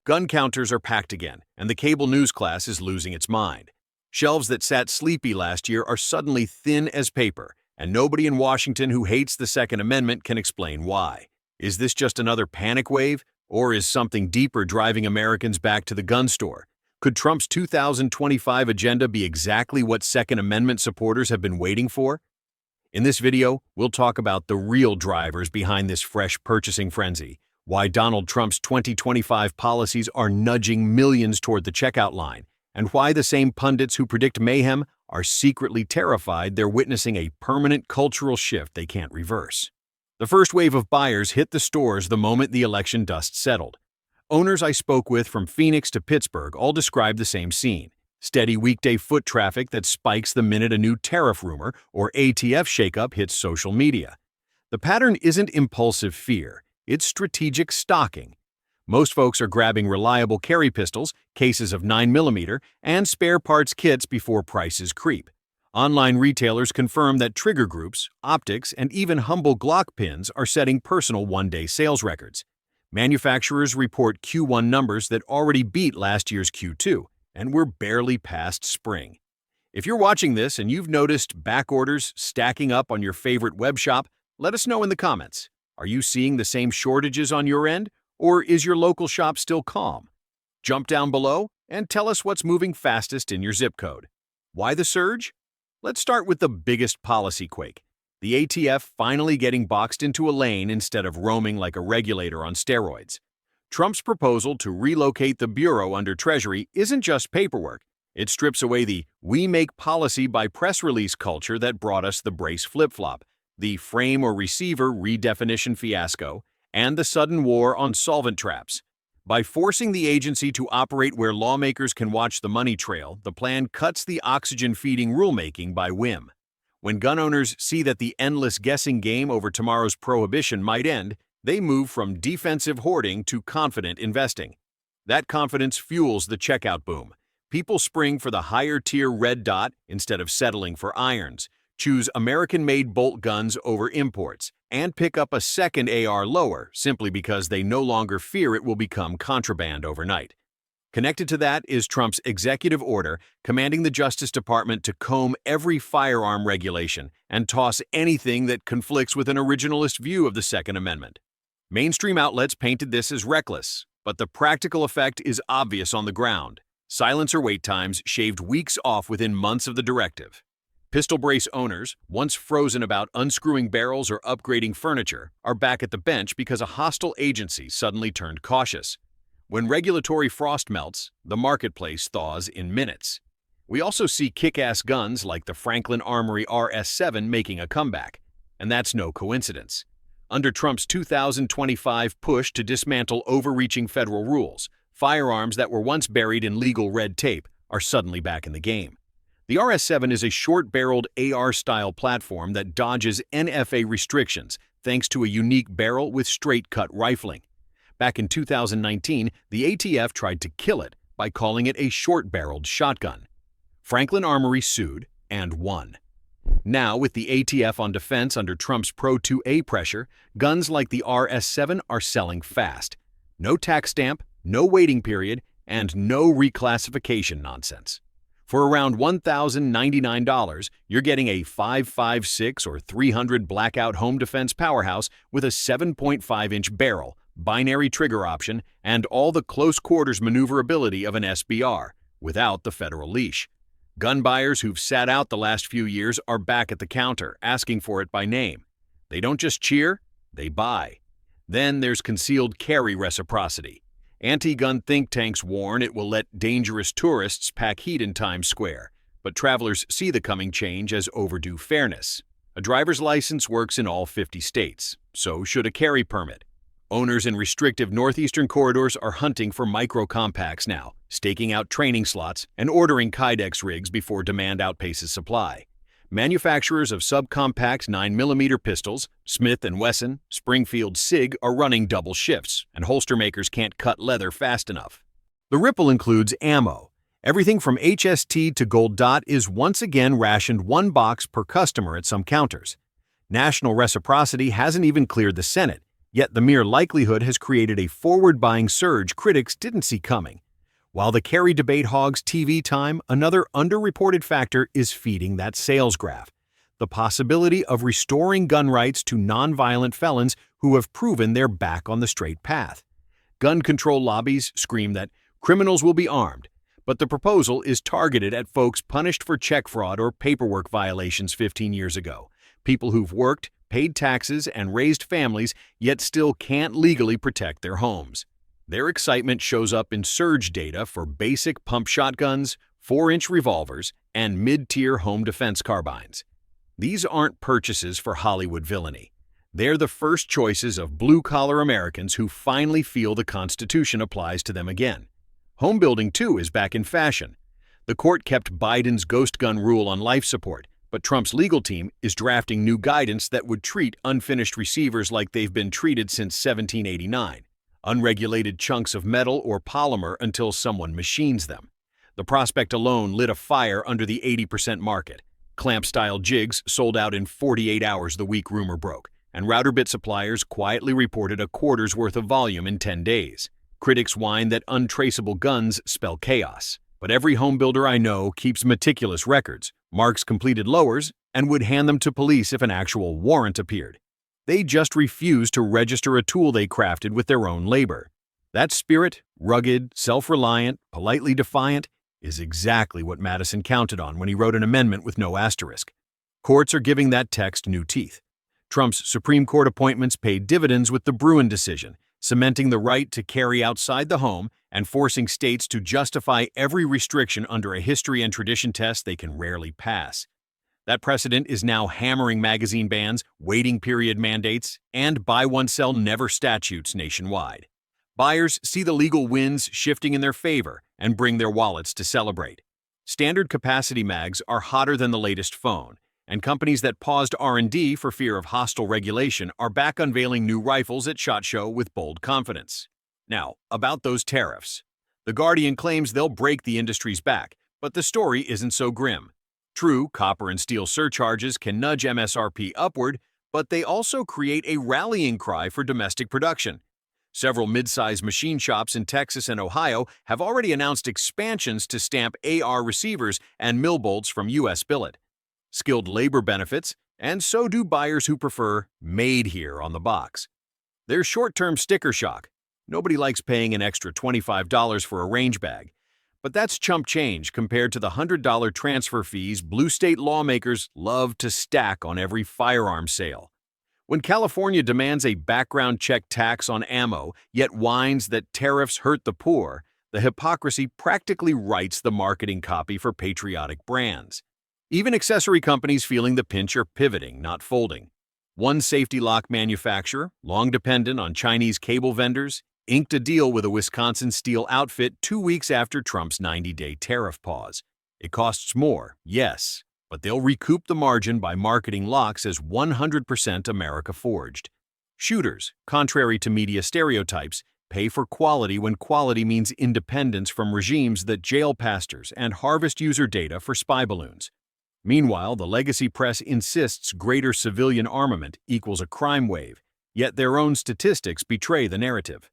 Gun counters are packed again, and the cable news class is losing its mind. Shelves that sat sleepy last year are suddenly thin as paper, and nobody in Washington who hates the Second Amendment can explain why. Is this just another panic wave, or is something deeper driving Americans back to the gun store? Could Trump's 2025 agenda be exactly what Second Amendment supporters have been waiting for? In this video, we'll talk about the real drivers behind this fresh purchasing frenzy, why Donald Trump's 2025 policies are nudging millions toward the checkout line, and why the same pundits who predict mayhem are secretly terrified they're witnessing a permanent cultural shift they can't reverse. The first wave of buyers hit the stores the moment the election dust settled. Owners I spoke with from Phoenix to Pittsburgh all described the same scene: steady weekday foot traffic that spikes the minute a new tariff rumor or ATF shakeup hits social media. The pattern isn't impulsive fear, it's strategic stocking. Most folks are grabbing reliable carry pistols, cases of 9mm, and spare parts kits before prices creep. Online retailers confirm that trigger groups, optics, and even humble Glock pins are setting personal one-day sales records. Manufacturers report Q1 numbers that already beat last year's Q2, and we're barely past spring. If you're watching this and you've noticed back orders stacking up on your favorite web shop, let us know in the comments. Are you seeing the same shortages on your end, or is your local shop still calm? Jump down below and tell us what's moving fastest in your zip code. Why the surge? Let's start with the biggest policy quake: the ATF finally getting boxed into a lane instead of roaming like a regulator on steroids. Trump's proposal to relocate the Bureau under Treasury isn't just paperwork. It strips away the "we make policy by press release" culture that brought us the brace flip-flop, the frame or receiver redefinition fiasco, and the sudden war on solvent traps. By forcing the agency to operate where lawmakers can watch the money trail, the plan cuts the oxygen-feeding rulemaking by whim. When gun owners see that the endless guessing game over tomorrow's prohibition might end, they move from defensive hoarding to confident investing. That confidence fuels the checkout boom. People spring for the higher-tier red dot instead of settling for irons, choose American-made bolt guns over imports, and pick up a second AR lower simply because they no longer fear it will become contraband overnight. Connected to that is Trump's executive order commanding the Justice Department to comb every firearm regulation and toss anything that conflicts with an originalist view of the Second Amendment. Mainstream outlets painted this as reckless, but the practical effect is obvious on the ground. Silencer wait times shaved weeks off within months of the directive. Pistol brace owners, once frozen about unscrewing barrels or upgrading furniture, are back at the bench because a hostile agency suddenly turned cautious. When regulatory frost melts, the marketplace thaws in minutes. We also see kick-ass guns like the Franklin Armory RS7 making a comeback, and that's no coincidence. Under Trump's 2025 push to dismantle overreaching federal rules, firearms that were once buried in legal red tape are suddenly back in the game. The RS7 is a short-barreled AR-style platform that dodges NFA restrictions thanks to a unique barrel with straight-cut rifling. Back in 2019, the ATF tried to kill it by calling it a short-barreled shotgun. Franklin Armory sued and won. Now, with the ATF on defense under Trump's Pro 2A pressure, guns like the RS7 are selling fast. No tax stamp, no waiting period, and no reclassification nonsense. For around $1,099, you're getting a 5.56 or 300 blackout home defense powerhouse with a 7.5-inch barrel, binary trigger option, and all the close-quarters maneuverability of an SBR, without the federal leash. Gun buyers who've sat out the last few years are back at the counter, asking for it by name. They don't just cheer, they buy. Then there's concealed carry reciprocity. Anti-gun think tanks warn it will let dangerous tourists pack heat in Times Square, but travelers see the coming change as overdue fairness. A driver's license works in all 50 states, so should a carry permit. Owners in restrictive northeastern corridors are hunting for micro-compacts now, staking out training slots and ordering Kydex rigs before demand outpaces supply. Manufacturers of subcompact 9mm pistols, Smith & Wesson, Springfield SIG are running double shifts, and holster makers can't cut leather fast enough. The ripple includes ammo. Everything from HST to Gold Dot is once again rationed one box per customer at some counters. National reciprocity hasn't even cleared the Senate, Yet the mere likelihood has created a forward-buying surge critics didn't see coming. While the carry debate hogs TV time, another underreported factor is feeding that sales graph: the possibility of restoring gun rights to nonviolent felons who have proven they're back on the straight path. Gun control lobbies scream that criminals will be armed, but the proposal is targeted at folks punished for check fraud or paperwork violations 15 years ago, people who've worked, paid taxes, and raised families, yet still can't legally protect their homes. Their excitement shows up in surge data for basic pump shotguns, 4-inch revolvers, and mid-tier home defense carbines. These aren't purchases for Hollywood villainy. They're the first choices of blue-collar Americans who finally feel the Constitution applies to them again. Homebuilding, too, is back in fashion. The court kept Biden's ghost gun rule on life support, but Trump's legal team is drafting new guidance that would treat unfinished receivers like they've been treated since 1789, unregulated chunks of metal or polymer until someone machines them. The prospect alone lit a fire under the 80% market. Clamp-style jigs sold out in 48 hours the week rumor broke, and router bit suppliers quietly reported a quarter's worth of volume in 10 days. Critics whine that untraceable guns spell chaos, but every home builder I know keeps meticulous records, marks completed lowers, and would hand them to police if an actual warrant appeared. They just refuse to register a tool they crafted with their own labor. That spirit, rugged, self-reliant, politely defiant, is exactly what Madison counted on when he wrote an amendment with no asterisk. Courts are giving that text new teeth. Trump's Supreme Court appointments paid dividends with the Bruen decision, cementing the right to carry outside the home and forcing states to justify every restriction under a history and tradition test they can rarely pass. That precedent is now hammering magazine bans, waiting period mandates, and buy one sell never statutes nationwide. Buyers see the legal winds shifting in their favor and bring their wallets to celebrate. Standard capacity mags are hotter than the latest phone, and companies that paused R&D for fear of hostile regulation are back unveiling new rifles at SHOT Show with bold confidence. Now, about those tariffs. The Guardian claims they'll break the industry's back, but the story isn't so grim. True, copper and steel surcharges can nudge MSRP upward, but they also create a rallying cry for domestic production. Several mid-size machine shops in Texas and Ohio have already announced expansions to stamp AR receivers and mill bolts from U.S. billet. Skilled labor benefits, and so do buyers who prefer "made here" on the box. There's short-term sticker shock. Nobody likes paying an extra $25 for a range bag, but that's chump change compared to the $100 transfer fees blue state lawmakers love to stack on every firearm sale. When California demands a background check tax on ammo, yet whines that tariffs hurt the poor, the hypocrisy practically writes the marketing copy for patriotic brands. Even accessory companies feeling the pinch are pivoting, not folding. One safety lock manufacturer, long dependent on Chinese cable vendors, inked a deal with a Wisconsin steel outfit 2 weeks after Trump's 90-day tariff pause. It costs more, yes, but they'll recoup the margin by marketing locks as 100% America forged. Shooters, contrary to media stereotypes, pay for quality when quality means independence from regimes that jail pastors and harvest user data for spy balloons. Meanwhile, the legacy press insists greater civilian armament equals a crime wave, yet their own statistics betray the narrative.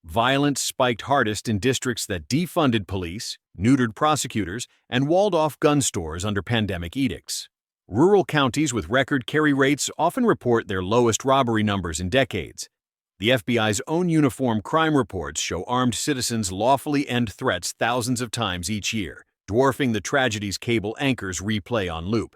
Violence spiked hardest in districts that defunded police, neutered prosecutors, and walled off gun stores under pandemic edicts. Rural counties with record carry rates often report their lowest robbery numbers in decades. The FBI's own uniform crime reports show armed citizens lawfully end threats thousands of times each year, dwarfing the tragedies cable anchors replay on loop.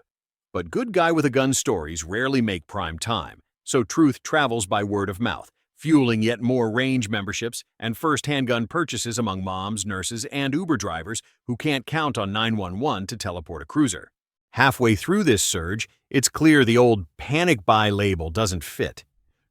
But good guy with a gun stories rarely make prime time, so truth travels by word of mouth, fueling yet more range memberships and first-hand gun purchases among moms, nurses, and Uber drivers who can't count on 911 to teleport a cruiser. Halfway through this surge, it's clear the old panic buy label doesn't fit.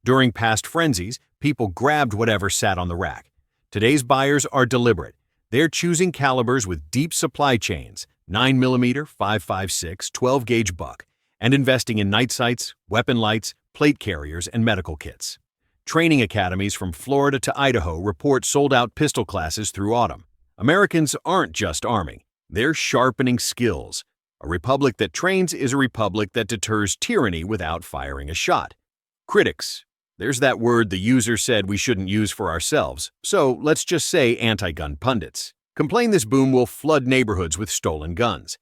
During past frenzies, people grabbed whatever sat on the rack. Today's buyers are deliberate. They're choosing calibers with deep supply chains, 9mm, 5.56, 12-gauge buck, and investing in night sights, weapon lights, plate carriers, and medical kits. Training academies from Florida to Idaho report sold-out pistol classes through autumn. Americans aren't just arming, they're sharpening skills. A republic that trains is a republic that deters tyranny without firing a shot. Critics, There's that word the user said we shouldn't use for ourselves, so let's just say anti-gun pundits. Complain this boom will flood neighborhoods with stolen guns.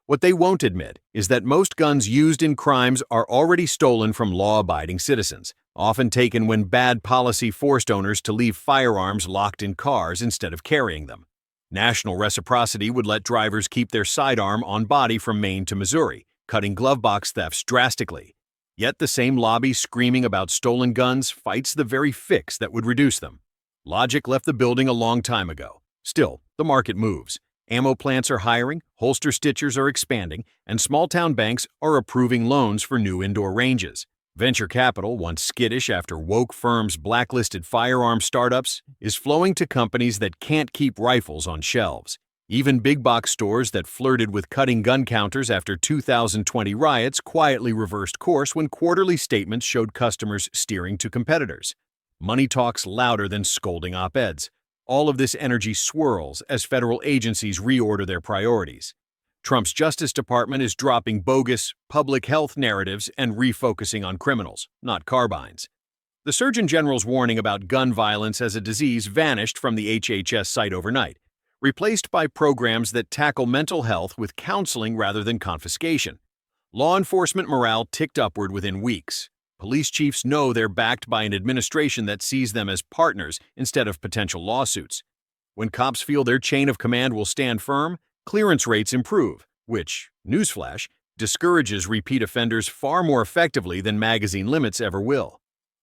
What they won't admit is that most guns used in crimes are already stolen from law-abiding citizens, often taken when bad policy forced owners to leave firearms locked in cars instead of carrying them. National reciprocity would let drivers keep their sidearm on body from Maine to Missouri, cutting glove box thefts drastically. Yet the same lobby screaming about stolen guns fights the very fix that would reduce them. Logic left the building a long time ago. Still, the market moves. Ammo plants are hiring, holster stitchers are expanding, and small-town banks are approving loans for new indoor ranges. Venture capital, once skittish after woke firms blacklisted firearm startups, is flowing to companies that can't keep rifles on shelves. Even big-box stores that flirted with cutting gun counters after 2020 riots quietly reversed course when quarterly statements showed customers steering to competitors. Money talks louder than scolding op-eds. All of this energy swirls as federal agencies reorder their priorities. Trump's Justice Department is dropping bogus public health narratives and refocusing on criminals, not carbines. The Surgeon General's warning about gun violence as a disease vanished from the HHS site overnight, replaced by programs that tackle mental health with counseling rather than confiscation. Law enforcement morale ticked upward within weeks. Police chiefs know they're backed by an administration that sees them as partners instead of potential lawsuits. When cops feel their chain of command will stand firm, clearance rates improve, which, newsflash, discourages repeat offenders far more effectively than magazine limits ever will.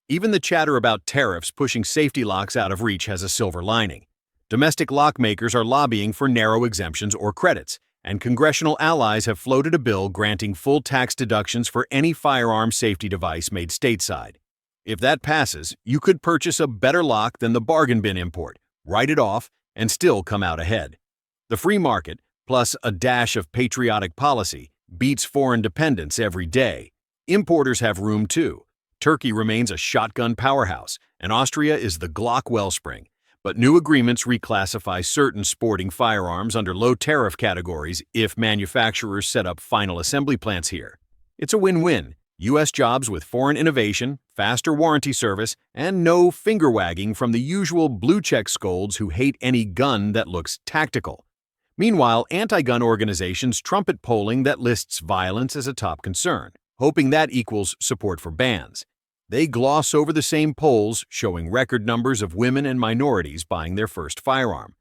Even the chatter about tariffs pushing safety locks out of reach has a silver lining. Domestic lock makers are lobbying for narrow exemptions or credits, and congressional allies have floated a bill granting full tax deductions for any firearm safety device made stateside. If that passes, you could purchase a better lock than the bargain bin import, write it off, and still come out ahead. The free market, plus a dash of patriotic policy, beats foreign dependence every day. Importers have room too. Turkey remains a shotgun powerhouse, and Austria is the Glock wellspring. But new agreements reclassify certain sporting firearms under low tariff categories if manufacturers set up final assembly plants here. It's a win-win. U.S. jobs with foreign innovation, faster warranty service, and no finger-wagging from the usual blue-check scolds who hate any gun that looks tactical. Meanwhile, anti-gun organizations trumpet polling that lists violence as a top concern, hoping that equals support for bans. They gloss over the same polls showing record numbers of women and minorities buying their first firearm.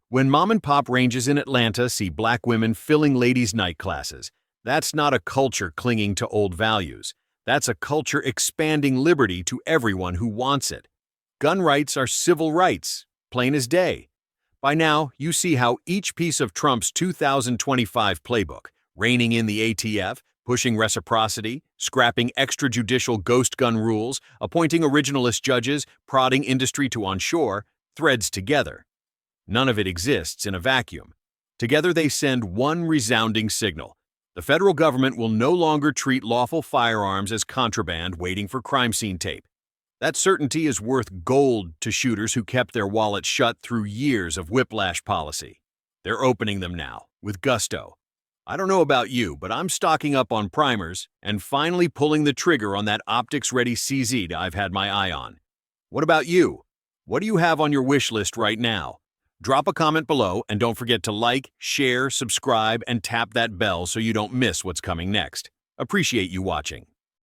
When mom-and-pop ranges in Atlanta see black women filling ladies' night classes, that's not a culture clinging to old values. That's a culture expanding liberty to everyone who wants it. Gun rights are civil rights, plain as day. By now, you see how each piece of Trump's 2025 playbook, reining in the ATF, pushing reciprocity, scrapping extrajudicial ghost gun rules, appointing originalist judges, prodding industry to onshore, threads together. None of it exists in a vacuum. Together they send one resounding signal. The federal government will no longer treat lawful firearms as contraband waiting for crime scene tape. That certainty is worth gold to shooters who kept their wallets shut through years of whiplash policy. They're opening them now, with gusto. I don't know about you, but I'm stocking up on primers and finally pulling the trigger on that optics-ready CZ I've had my eye on. What about you? What do you have on your wish list right now? Drop a comment below and don't forget to like, share, subscribe, and tap that bell so you don't miss what's coming next. Appreciate you watching.